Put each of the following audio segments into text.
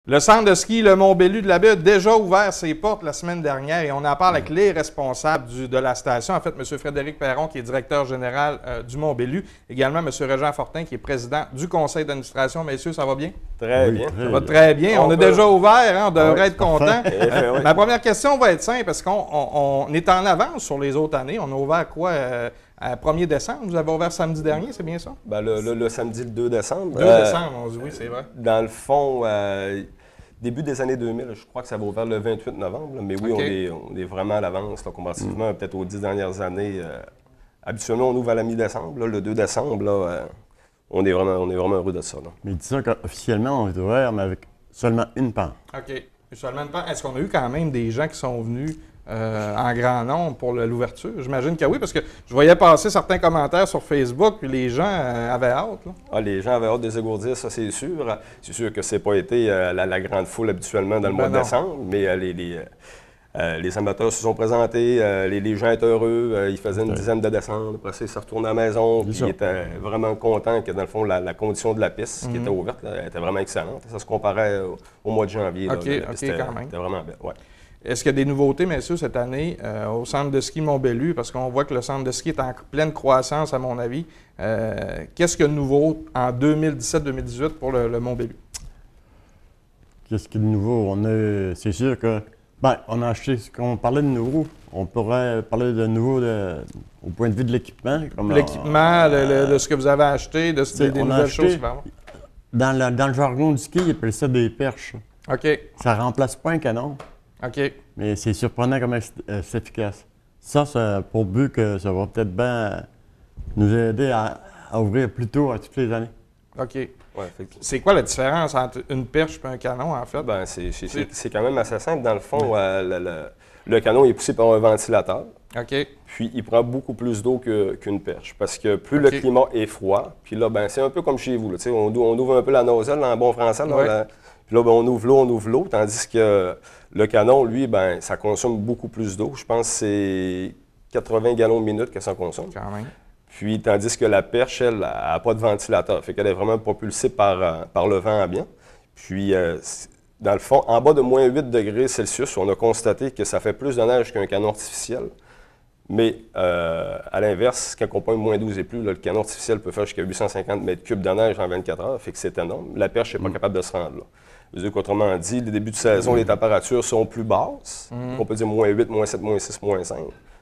Le centre de ski Le Mont-Bellu de la Baie a déjà ouvert ses portes la semaine dernière et on en parle avec les responsables de la station. En fait, M. Frédéric Perron, qui est directeur général du Mont-Bellu. Également, M. Régent Fortin, qui est président du conseil d'administration. Messieurs, ça va bien? Très bien. Ça va très bien. On a déjà ouvert, hein, on devrait être content. Ma première question va être simple, parce qu'on est en avance sur les autres années. On a ouvert quoi? À 1er décembre, vous avez ouvert samedi dernier, c'est bien ça? Ben, le samedi, le 2 décembre. 2 décembre, on dit oui, c'est vrai. Dans le fond, début des années 2000, je crois que ça va ouvert le 28 novembre. Mais oui, on est vraiment à l'avance, comparativement peut-être aux 10 dernières années. Habituellement, on ouvre à la mi-décembre. Le 2 décembre, là, on est vraiment heureux de ça. Là. Mais dis ça qu'officiellement, on est ouvert, mais avec seulement une pente. OK. Seulement une pente. Est-ce qu'on a eu quand même des gens qui sont venus en grand nombre pour l'ouverture? J'imagine que oui, parce que je voyais passer certains commentaires sur Facebook, puis les gens avaient hâte. Là. Ah, les gens avaient hâte de dégourdir, ça c'est sûr. C'est sûr que c'est pas été la grande foule habituellement dans le mois de décembre, mais les amateurs se sont présentés, les gens étaient heureux, ils faisaient une dizaine de descentes, après ça, ils se retournaient à la maison, puis ils étaient vraiment contents que dans le fond, la condition de la piste qui était ouverte était vraiment excellente. Ça se comparait au mois de janvier. OK, là, quand même. C'était vraiment bien, ouais. Est-ce qu'il y a des nouveautés, messieurs, cette année au centre de ski Mont-Bellu? Parce qu'on voit que le centre de ski est en pleine croissance, à mon avis. Qu'est-ce qu'il y a de nouveau en 2017-2018 pour le Mont-Bellu? Qu'est-ce qu'il y a de nouveau? C'est sûr que, on a acheté, on parlait de nouveau, on pourrait parler de nouveau au point de vue de l'équipement. L'équipement, de ce que vous avez acheté, des nouvelles choses. Dans le jargon du ski, ils appellent ça des perches. OK. Ça ne remplace pas un canon. OK. Mais c'est surprenant comment c'est efficace. Ça pour but que ça va peut-être bien nous aider à ouvrir plus tôt à toutes les années. OK. Ouais, c'est quoi la différence entre une perche et un canon, en fait? Ben, c'est quand même assez simple. Dans le fond, le canon est poussé par un ventilateur. OK. Puis, il prend beaucoup plus d'eau qu'une perche. Parce que plus le climat est froid, puis là, c'est un peu comme chez vous. Là, on ouvre un peu la nozzle en bon français. Là, puis là, on ouvre l'eau, tandis que le canon, lui, ça consomme beaucoup plus d'eau. Je pense que c'est 80 gallons minute que ça consomme. Quand même. Puis, tandis que la perche, elle, n'a pas de ventilateur. Fait qu'elle est vraiment propulsée par le vent ambiant. Puis, dans le fond, en bas de moins 8 degrés Celsius, on a constaté que ça fait plus de neige qu'un canon artificiel. Mais, à l'inverse, quand on pointe moins 12 et plus, là, le canon artificiel peut faire jusqu'à 850 mètres cubes de neige en 24 heures. Fait que c'est énorme. La perche n'est pas capable de se rendre là. Autrement dit, le début de saison, les températures sont plus basses. On peut dire moins 8, moins 7, moins 6, moins 5.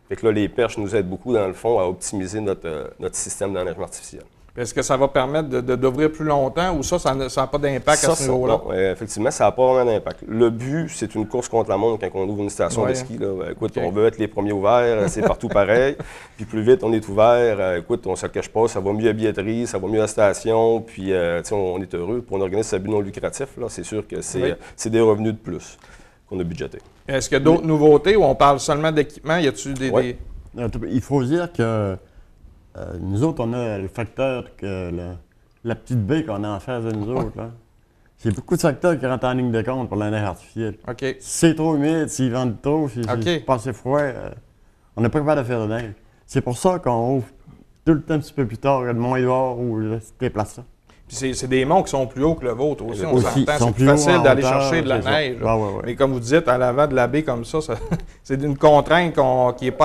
Fait que là, les perches nous aident beaucoup, dans le fond, à optimiser notre système d'enneigement artificiel. Est-ce que ça va permettre d'ouvrir plus longtemps ou ça n'a pas d'impact à ce niveau-là? Non, effectivement, ça n'a pas vraiment d'impact. Le but, c'est une course contre la montre quand on ouvre une station de ski. Là. Écoute, on veut être les premiers ouverts, c'est partout pareil. Puis plus vite on est ouvert, écoute, on ne se cache pas, ça va mieux à billetterie, ça va mieux à la station, puis on est heureux. Pour un organisme à but non lucratif, c'est sûr que c'est des revenus de plus qu'on a budgétés. Est-ce qu'il y a d'autres nouveautés ou on parle seulement d'équipement? Y a-t-il des... Il faut dire que nous autres, on a le facteur que la petite baie qu'on a en face de nous autres. C'est beaucoup de facteurs qui rentrent en ligne de compte pour la neige artificielle. OK. Si c'est trop humide, s'il vente trop, si c'est pas assez froid, on n'est pas capable de faire de neige. C'est pour ça qu'on ouvre tout le temps un petit peu plus tard, le Mont Édouard ou ces places-là. Puis c'est des monts qui sont plus hauts que le vôtre aussi. On s'entend, c'est plus facile d'aller chercher de la neige. Mais comme vous dites, à l'avant de la baie comme ça, c'est une contrainte qui est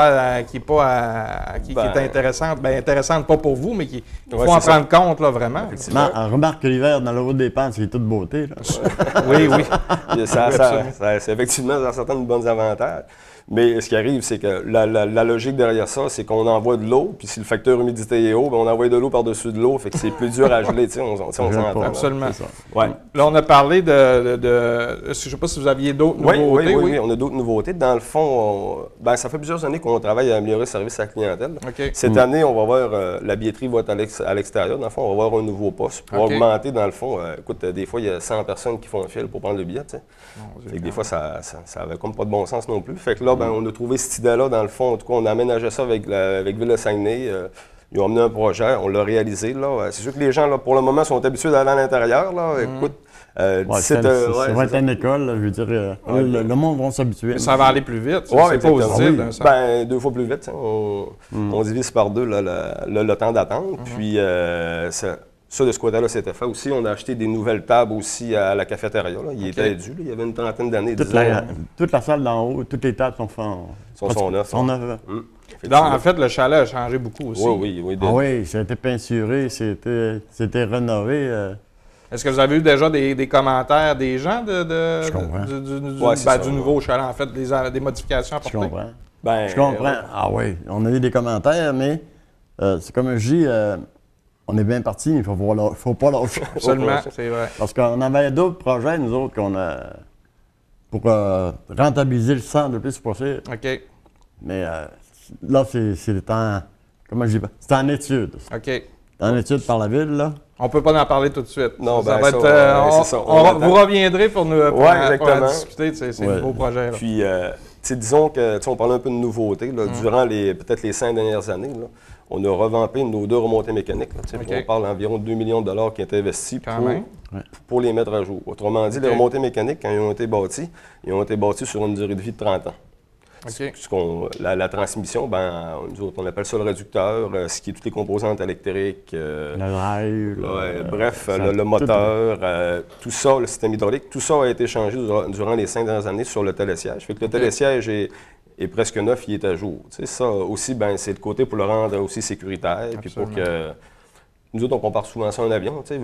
intéressante. Bien, intéressante pas pour vous, mais qu'il faut en prendre compte, là, vraiment. On remarque que l'hiver, dans le haut des pentes, c'est toute beauté. Là. Oui. C'est effectivement, dans certains, de bons avantages. Mais ce qui arrive, c'est que la logique derrière ça, c'est qu'on envoie de l'eau, puis si le facteur humidité est haut, on envoie de l'eau par-dessus de l'eau, fait que c'est plus dur à geler, on s'entend. Absolument. Ouais. Là, on a parlé je ne sais pas si vous aviez d'autres nouveautés. Oui, on a d'autres nouveautés. Dans le fond, ça fait plusieurs années qu'on travaille à améliorer le service à la clientèle. Okay. Cette année, on va voir, la billetterie va être à l'extérieur. Dans le fond, on va avoir un nouveau poste pour augmenter, dans le fond. Écoute, des fois, il y a 100 personnes qui font un fil pour prendre le billet, Fait que des fois, ça avait comme pas de bon sens non plus. Fait que là, on a trouvé cette idée-là, dans le fond. En tout cas, on a aménagé ça avec Ville de Saguenay. Ils ont amené un projet, on l'a réalisé. C'est sûr que les gens, là, pour le moment, sont habitués d'aller à l'intérieur. Écoute, ça va être une école, je veux dire, le monde va s'habituer. Ça va aller plus vite, c'est positif. 2 fois plus vite. On divise par 2 le temps d'attente. Puis, Ça, de ce côté-là, c'était fait aussi. On a acheté des nouvelles tables aussi à la cafétéria. Là. Il était dû. Là. Il y avait une trentaine d'années. Toute la salle d'en haut, toutes les tables sont neuves. Sont neuves. Donc, en fait, le chalet a changé beaucoup aussi. Oui. Ah oui, ça a été peinturé, c'était rénové. Est-ce que vous avez eu déjà des commentaires des gens Je comprends. du nouveau chalet, en fait, des modifications apportées? Je comprends. Je comprends. Ah oui, on a eu des commentaires, mais c'est comme je dis, on est bien parti, il ne faut pas lâcher. Absolument, c'est vrai. Parce qu'on avait d'autres projets, nous autres, pour rentabiliser le centre le plus possible. OK. Mais là, c'est en étude. OK. C'est en étude par la ville, là. On ne peut pas en parler tout de suite. Non, ça ben va ça, être, c'est ça. vous reviendrez pour exactement. discuter de ces nouveaux projets. Là. Puis, disons que, on parle un peu de nouveautés. Là, durant peut-être les 5 dernières années, là, on a revampé nos 2 remontées mécaniques. Là, on parle d'environ 2 millions de dollars qui ont été investis pour les mettre à jour. Autrement dit, les remontées mécaniques, quand ils ont été bâtis sur une durée de vie de 30 ans. La transmission, nous autres, on appelle ça le réducteur, ce qui est toutes les composantes électriques. Le drive. Bref, le moteur, tout ça, le système hydraulique, tout ça a été changé durant les 5 dernières années sur le télésiège. Fait que le télésiège est presque neuf, il est à jour. Ça aussi, c'est le côté pour le rendre aussi sécuritaire. Puis pour que. Nous autres, on compare souvent ça à un avion, tu sais,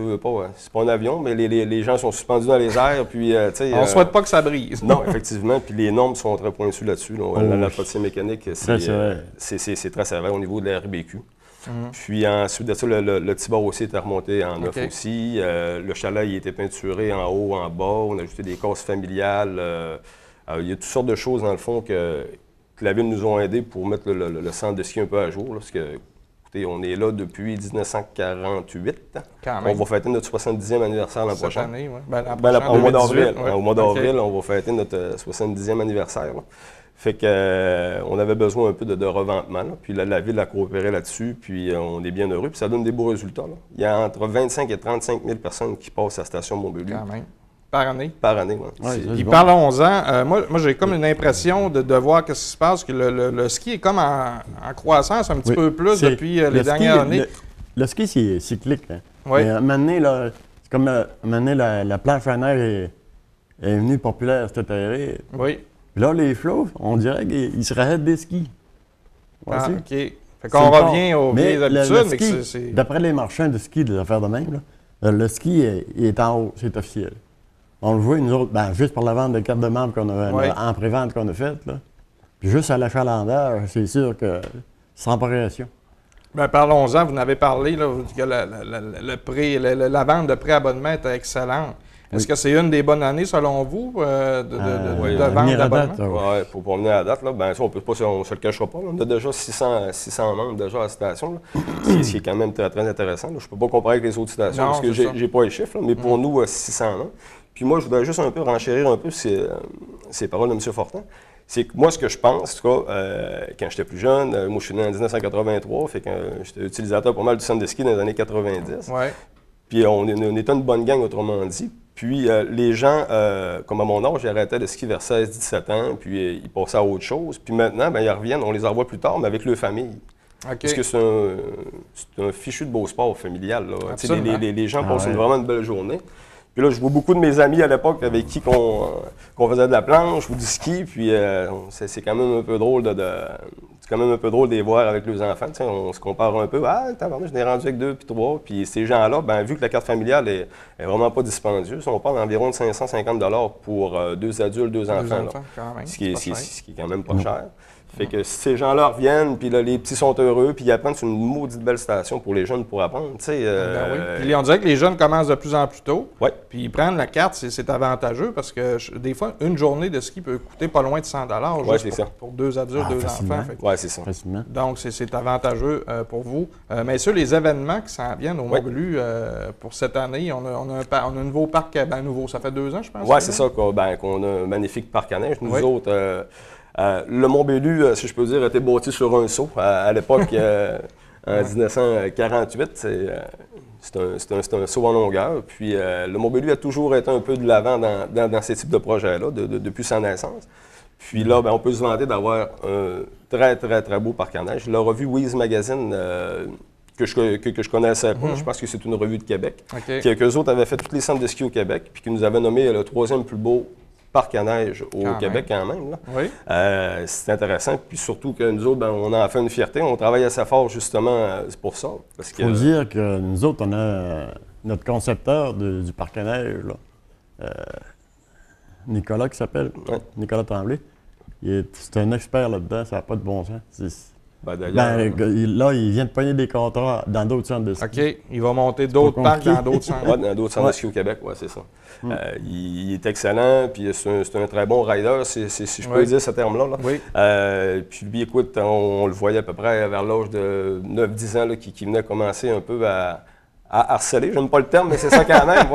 c'est pas un avion, mais les gens sont suspendus dans les airs, puis, tu sais... On ne souhaite pas que ça brise. Non, effectivement, puis les normes sont très pointues là-dessus. La potier mécanique, c'est très sévère au niveau de la RBQ. Puis ensuite de ça, le Tibor aussi était remonté en neuf aussi. Le chalet, il était peinturé en haut, en bas. On a ajouté des cases familiales. Il y a toutes sortes de choses, dans le fond, que la ville nous ont aidés pour mettre le centre de ski un peu à jour, là, parce que... On est là depuis 1948. On va fêter notre 70e anniversaire l'an prochain. Cette année, au mois d'avril. Au mois d'avril, on va fêter notre 70e anniversaire. Là. Fait que on avait besoin un peu de revampement. Là. Puis la ville a coopéré là-dessus, puis on est bien heureux. Puis ça donne des beaux résultats. Là. Il y a entre 25 et 35 000 personnes qui passent à la station Mont-Bellu. Quand même. Par année? Par année, oui. Puis parlons-en. Moi j'ai comme une impression de voir ce qui se passe, que le ski est comme en croissance un petit peu plus depuis les dernières années. Le ski, c'est cyclique. Hein. Oui. À un moment donné, c'est comme à un moment donné, la planche à neige est venue populaire cette année. Oui. Puis là, les flots, on dirait qu'ils se rajettent des skis. Ah, OK. Fait qu'on revient aux vieilles habitudes, mais que c'est... D'après les marchands de ski, des affaires de même, là, le ski est en haut, c'est officiel. On le voit, nous autres, juste par la vente de cartes de membres qu'on a en pré-vente qu'on a faite. Là. Puis juste à l'achalandeur, c'est sûr que sans progression. Bien, parlons-en. Vous n'avez parlé, là, que la vente de pré-abonnement était excellente. Est-ce que c'est une des bonnes années, selon vous, de vente d'abonnement? Oui, pour venir à la date, là, ça, on ne se le cachera pas. Là. On a déjà 600 membres déjà à la station, là, ce qui est quand même très, très intéressant. Là. Je ne peux pas comparer avec les autres stations parce que je n'ai pas les chiffres, là, mais pour nous, 600 membres. Puis moi, je voudrais juste un peu renchérir un peu ces paroles de M. Fortin. C'est que moi, ce que je pense, en tout cas, quand j'étais plus jeune, moi, je suis né en 1983, fait que j'étais utilisateur pas mal du centre de ski dans les années 90. Ouais. Puis on était une bonne gang, autrement dit. Puis les gens, comme à mon âge, ils arrêtaient de skier vers 16-17 ans, puis ils passaient à autre chose. Puis maintenant, ils reviennent, on les revoit plus tard, mais avec leur famille. Okay. Parce que c'est un fichu de beau sport familial. Là. Les gens passent vraiment une belle journée. Puis là, je vois beaucoup de mes amis à l'époque avec qui qu'on faisait de la planche ou du ski, puis c'est quand même un peu drôle c'est quand même un peu drôle de les voir avec leurs enfants. T'sais, on se compare un peu. Ah, je n'ai rendu avec 2 puis 3. Puis ces gens-là, vu que la carte familiale est vraiment pas dispendieuse, on parle d'environ de 550 $ pour 2 adultes, 2 enfants. Quand même, ce qui est quand même pas cher. Fait que si ces gens-là reviennent, puis là, les petits sont heureux, puis ils apprennent sur une maudite belle station pour les jeunes pour apprendre, tu sais. Puis on dirait que les jeunes commencent de plus en plus tôt. Oui. Puis ils prennent la carte, c'est avantageux parce que des fois, une journée de ski peut coûter pas loin de 100 $ juste pour 2 adultes, 2 enfants. Oui, c'est ça. Donc, c'est avantageux pour vous. Messieurs, les événements qui s'en viennent au Mont-Bellu pour cette année, on a un nouveau parc, nouveau, ça fait 2 ans, je pense. Oui, c'est ça, qu'on a un magnifique parc à neige. Nous autres... le Mont-Bellu, si je peux dire, a été bâti sur un seau. À l'époque, en 1948, c'est un saut en longueur. Puis le Mont-Bellu a toujours été un peu de l'avant dans ces types de projets-là, depuis sa naissance. Puis là, on peut se vanter d'avoir un très, très, très beau parc à neige. La revue Wiz Magazine que je connaissais pas. Je pense que c'est une revue de Québec. OK. Qu'eux autres avaient fait tous les centres de ski au Québec, puis qui nous avaient nommé le 3e plus beau parc à neige au Québec quand même. Là. Oui. C'est intéressant, puis surtout que nous autres, ben, on en fait une fierté. On travaille assez fort justement pour ça. Il faut dire que nous autres, on a notre concepteur du parc à neige, là, Nicolas qui s'appelle, Nicolas Tremblay. C'est un expert là-dedans, ça n'a pas de bon sens. Il vient de pogner des contrats dans d'autres centres de ski. OK. Il va monter d'autres parcs dans d'autres centres. Oui, dans d'autres centres de ski au Québec, oui, c'est ça. Il est excellent, puis c'est un très bon rider, si je peux dire ce terme-là. Là. Oui. Puis lui, écoute, on le voyait à peu près vers l'âge de 9-10 ans, là, qui venait commencer un peu à harceler, j'aime pas le terme, mais c'est ça quand même.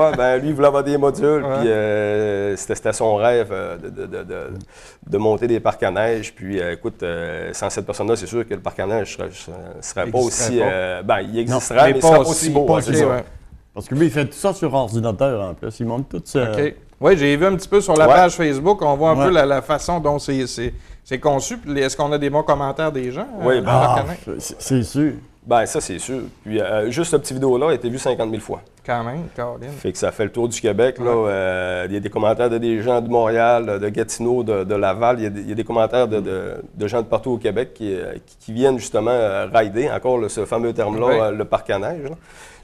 Lui, il voulait avoir des modules, puis c'était son rêve de monter des parcs à neige. Puis écoute, sans cette personne-là, c'est sûr que le parc à neige ne serait pas aussi... il existerait, mais il ne serait pas aussi beau. Parce que lui, il fait tout ça sur ordinateur en plus. Il monte tout ça. OK. Oui, j'ai vu un petit peu sur la page Facebook, on voit un peu la façon dont c'est conçu. Est-ce qu'on a des bons commentaires des gens? Oui, c'est sûr. Bien, ça, c'est sûr. Puis, juste cette petite vidéo-là a été vue 50 000 fois. Quand même, Caroline. Fait que ça fait le tour du Québec. Là. Il y a des commentaires de des gens de Montréal, de Gatineau, de Laval. Il y a des commentaires de gens de partout au Québec qui viennent justement rider, encore ce fameux terme-là, le parc à neige. Là.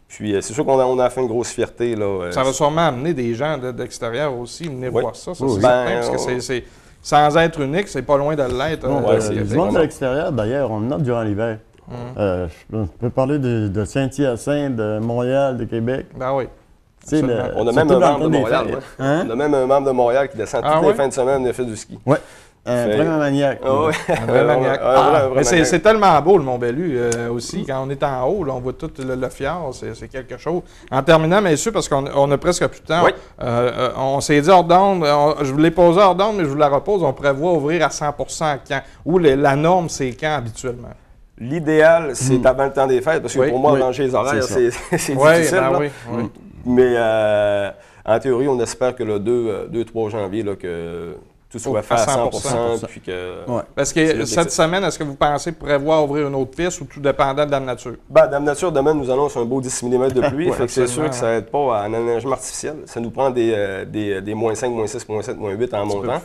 Puis, c'est sûr qu'on a fait une grosse fierté. Là, ça va sûrement amener des gens d'extérieur aussi, venir voir ça. C'est certain, parce que c'est sans être unique, c'est pas loin de l'être. Du monde de l'extérieur, d'ailleurs, on en a durant l'hiver. Je peux parler de Saint-Hyacinthe, de Montréal, de Québec. Ben oui. On a même un membre de Montréal. On a même un membre de Montréal qui descend toutes les fins de semaine et fait du ski. Oui. Un vrai maniaque. Un vrai maniaque. C'est tellement beau, le Mont-Bellu, aussi. Quand on est en haut, là, on voit tout le fjord. C'est quelque chose. En terminant, messieurs, parce qu'on a presque plus de temps, on s'est dit hors d'onde, je vous l'ai posé hors d'onde, mais je vous la repose, on prévoit ouvrir à 100% à quand? Ou la norme, c'est quand habituellement? L'idéal, c'est avant le temps des fêtes, parce que pour moi, ranger les horaires, c'est difficile. Mais en théorie, on espère que le 2-3 janvier, là, que tout soit fait à 100%. Puis que, parce que cette semaine, est-ce que vous pensez prévoir ouvrir une autre piste ou tout dépendant de Dame Nature? Dame Nature, demain, nous annonce un beau 10 mm de pluie. Fait que c'est sûr que ça n'aide pas à un aménagement artificiel. Ça nous prend des -5, -6, -7, -8 en montant.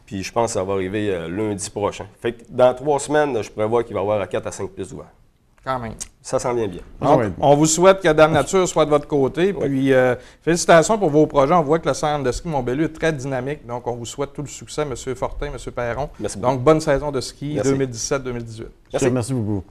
Puis je pense que ça va arriver lundi prochain. Fait que dans 3 semaines, je prévois qu'il va y avoir 4 à 5 pistes ouvertes. Quand même. Ça s'en vient bien. Donc, on vous souhaite que Dame Nature soit de votre côté. Puis, félicitations pour vos projets. On voit que le centre de ski Mont-Bellu est très dynamique. Donc, on vous souhaite tout le succès, M. Fortin, M. Perron. Merci beaucoup. Donc, bonne saison de ski 2017-2018. Merci beaucoup.